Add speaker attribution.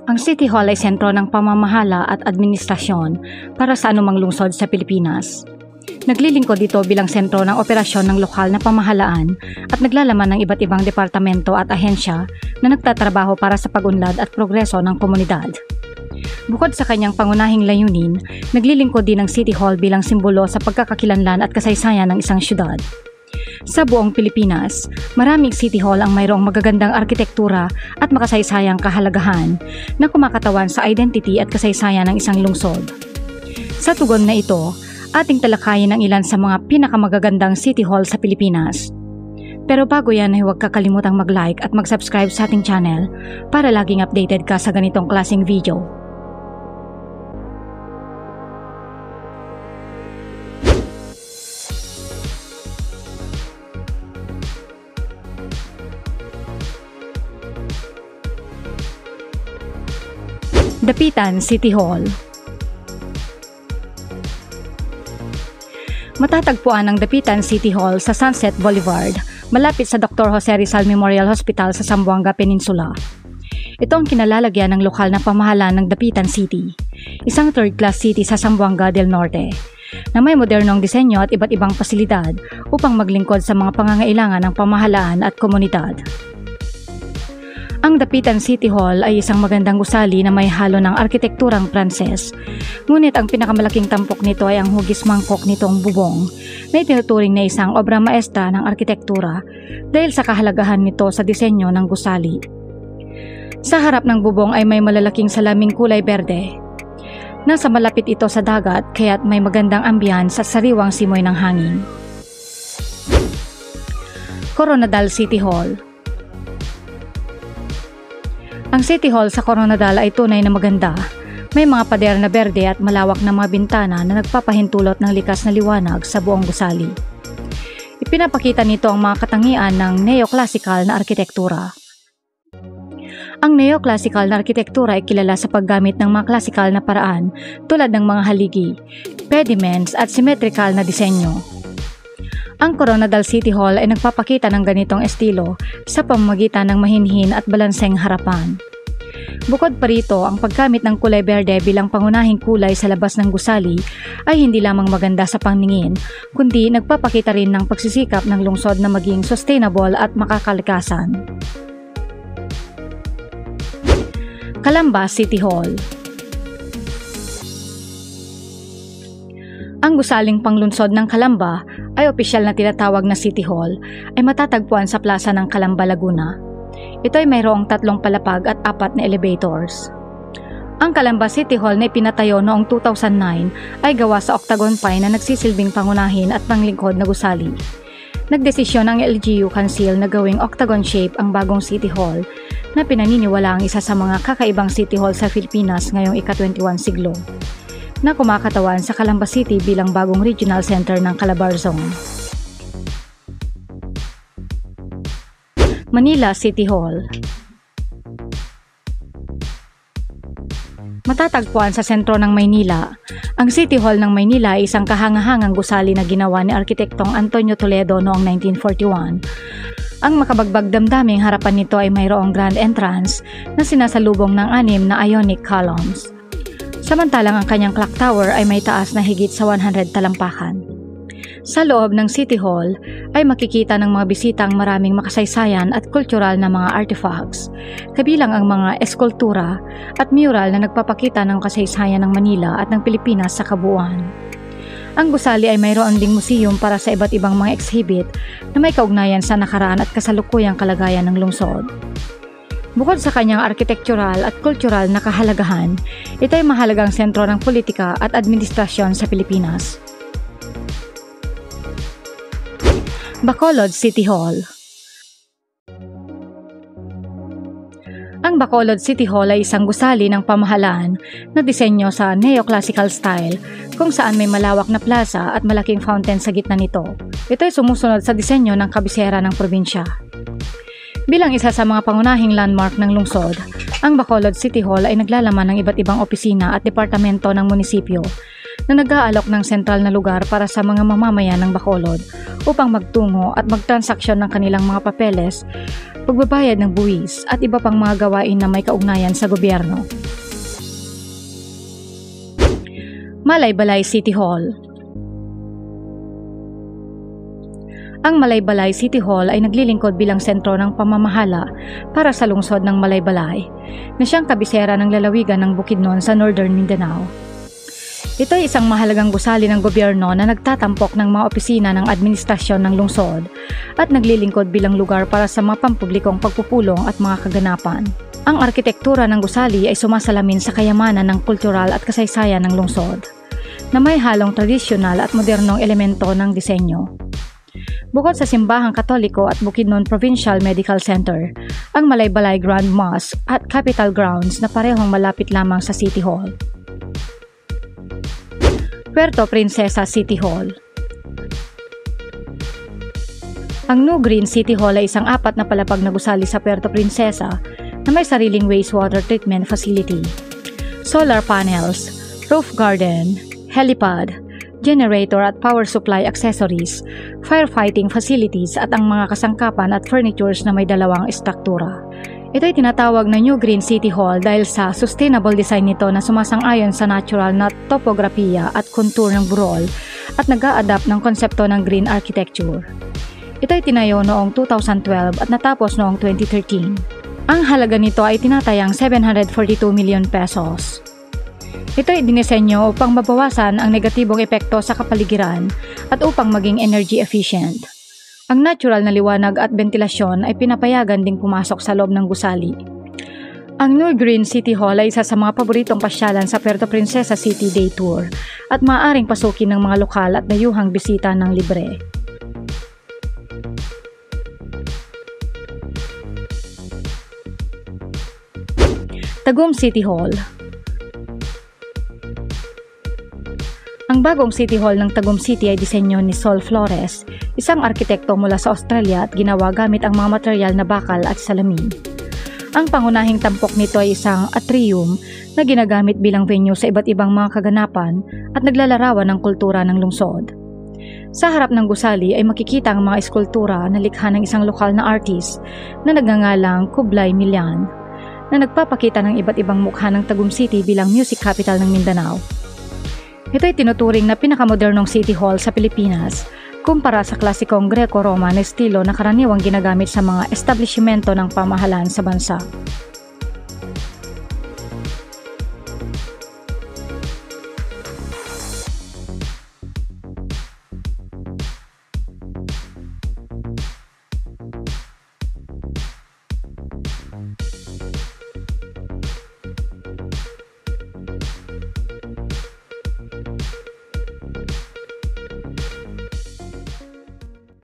Speaker 1: Ang City Hall ay sentro ng pamamahala at administrasyon para sa anumang lungsod sa Pilipinas. Naglilingkod dito bilang sentro ng operasyon ng lokal na pamahalaan at naglalaman ng iba't ibang departamento at ahensya na nagtatrabaho para sa pag-unlad at progreso ng komunidad. Bukod sa kanyang pangunahing layunin, naglilingkod din ang City Hall bilang simbolo sa pagkakakilanlan at kasaysayan ng isang syudad. Sa buong Pilipinas, maraming City Hall ang mayroong magagandang arkitektura at makasaysayang kahalagahan na kumakatawan sa identity at kasaysayan ng isang lungsod. Sa tugon na ito, ating talakayin ang ilan sa mga pinakamagagandang City Hall sa Pilipinas. Pero bago yan ay huwag kakalimutang mag-like at mag-subscribe sa ating channel para laging updated ka sa ganitong klaseng video. Dapitan City Hall. Matatagpuan ang Dapitan City Hall sa Sunset Boulevard, malapit sa Dr. Jose Rizal Memorial Hospital sa Zamboanga Peninsula. Ito ang kinalalagyan ng lokal na pamahalaan ng Dapitan City, isang third-class city sa Zamboanga del Norte, na may modernong disenyo at iba't ibang pasilidad upang maglingkod sa mga pangangailangan ng pamahalaan at komunidad. Ang Dapitan City Hall ay isang magandang gusali na may halo ng arkitekturang Pranses, ngunit ang pinakamalaking tampok nito ay ang hugis mangkok nitong bubong na itinuturing na isang obra maestra ng arkitektura dahil sa kahalagahan nito sa disenyo ng gusali. Sa harap ng bubong ay may malalaking salaming kulay berde. Nasa malapit ito sa dagat kaya't may magandang ambiance at sariwang simoy ng hangin. Coronadal City Hall. Ang City Hall sa Coronadal ay tunay na maganda. May mga pader na berde at malawak na mga bintana na nagpapahintulot ng likas na liwanag sa buong gusali. Ipinapakita nito ang mga katangian ng neoclassical na arkitektura. Ang neoclassical na arkitektura ay kilala sa paggamit ng mga classical na paraan tulad ng mga haligi, pediments at symmetrical na disenyo. Ang Coronadal City Hall ay nagpapakita ng ganitong estilo sa pamamagitan ng mahinhin at balanseng harapan. Bukod pa rito, ang paggamit ng kulay berde bilang pangunahing kulay sa labas ng gusali ay hindi lamang maganda sa paningin, kundi nagpapakita rin ng pagsisikap ng lungsod na maging sustainable at makakalikasan. Calamba City Hall. Ang gusaling panglunsod ng Calamba ay opisyal na tinatawag na City Hall ay matatagpuan sa plaza ng Calamba, Laguna. Ito ay mayroong 3 palapag at 4 na elevators. Ang Calamba City Hall na ipinatayo noong 2009 ay gawa sa octagon pine na nagsisilbing pangunahin at panglingkod na gusali. Nagdesisyon ang LGU Council na gawing octagon shape ang bagong City Hall na pinaniniwala ang isa sa mga kakaibang City Hall sa Pilipinas ngayong ika-21 siglo, na kumakatawan sa Calamba City bilang bagong regional center ng Calabar Zone. Manila City Hall. Matatagpuan sa sentro ng Maynila, ang City Hall ng Maynila ay isang kahangahangang gusali na ginawa ni Arkitektong Antonio Toledo noong 1941. Ang makabagbag damdaming harapan nito ay mayroong grand entrance na sinasalubong ng 6 na ionic columns. Samantalang ang kanyang clock tower ay may taas na higit sa 100 talampakan. Sa loob ng City Hall ay makikita ng mga bisita ang maraming makasaysayan at kultural na mga artifacts, kabilang ang mga eskultura at mural na nagpapakita ng kasaysayan ng Manila at ng Pilipinas sa kabuuan. Ang gusali ay mayroon ding museum para sa iba't ibang mga exhibit na may kaugnayan sa nakaraan at kasalukuyang kalagayan ng lungsod. Bukod sa kanyang architectural at cultural na kahalagahan, ito ay mahalagang sentro ng politika at administrasyon sa Pilipinas. Bacolod City Hall. Ang Bacolod City Hall ay isang gusali ng pamahalaan na disenyo sa neoclassical style kung saan may malawak na plaza at malaking fountain sa gitna nito. Ito ay sumusunod sa disenyo ng kabisera ng probinsya. Bilang isa sa mga pangunahing landmark ng lungsod, ang Bacolod City Hall ay naglalaman ng iba't ibang opisina at departamento ng munisipyo na nag-aalok ng sentral na lugar para sa mga mamamayan ng Bacolod upang magtungo at magtransaksyon ng kanilang mga papeles, pagbabayad ng buwis at iba pang mga gawain na may kaugnayan sa gobyerno. Malaybalay City Hall. Ang Malaybalay City Hall ay naglilingkod bilang sentro ng pamamahala para sa lungsod ng Malaybalay, na siyang kabisera ng lalawigan ng Bukidnon sa Northern Mindanao. Ito ay isang mahalagang gusali ng gobyerno na nagtatampok ng mga opisina ng administrasyon ng lungsod at naglilingkod bilang lugar para sa mga pampublikong pagpupulong at mga kaganapan. Ang arkitektura ng gusali ay sumasalamin sa kayamanan ng kultural at kasaysayan ng lungsod, na may halong tradisyonal at modernong elemento ng disenyo. Bukod sa Simbahang Katoliko at Bukidnon Provincial Medical Center, ang Malaybalay Grand Mosque at Capitol Grounds na parehong malapit lamang sa City Hall. Puerto Princesa City Hall. Ang New Green City Hall ay isang 4 na palapag na gusali sa Puerto Princesa na may sariling wastewater treatment facility, solar panels, roof garden, helipad, generator at power supply accessories, firefighting facilities at ang mga kasangkapan at furnitures na may 2 estruktura. Ito ay tinatawag na New Green City Hall dahil sa sustainable design nito na sumasang-ayon sa natural na topografiya at contour ng burol at nag-a-adapt ng konsepto ng green architecture. Ito ay tinayo noong 2012 at natapos noong 2013. Ang halaga nito ay tinatayang 742 million pesos. Ito ay dinisenyo upang mabawasan ang negatibong epekto sa kapaligiran at upang maging energy efficient. Ang natural na liwanag at ventilasyon ay pinapayagan ding pumasok sa loob ng gusali. Ang New Green City Hall ay isa sa mga paboritong pasyalan sa Puerto Princesa City Day Tour at maaaring pasukin ng mga lokal at dayuhang bisita ng libre. Tagum City Hall. Ang bagong City Hall ng Tagum City ay disenyo ni Sol Flores, isang arkitekto mula sa Australia at ginawa gamit ang mga material na bakal at salamin. Ang pangunahing tampok nito ay isang atrium na ginagamit bilang venue sa iba't ibang mga kaganapan at naglalarawan ng kultura ng lungsod. Sa harap ng gusali ay makikita ang mga eskultura na likha ng isang lokal na artist na nagngangalang Kublai Millan, na nagpapakita ng iba't ibang mukha ng Tagum City bilang music capital ng Mindanao. Ito ay tinuturing na pinakamodernong City Hall sa Pilipinas kumpara sa klasikong Greco-Roman na estilo na karaniwang ginagamit sa mga establishmento ng pamahalaan sa bansa.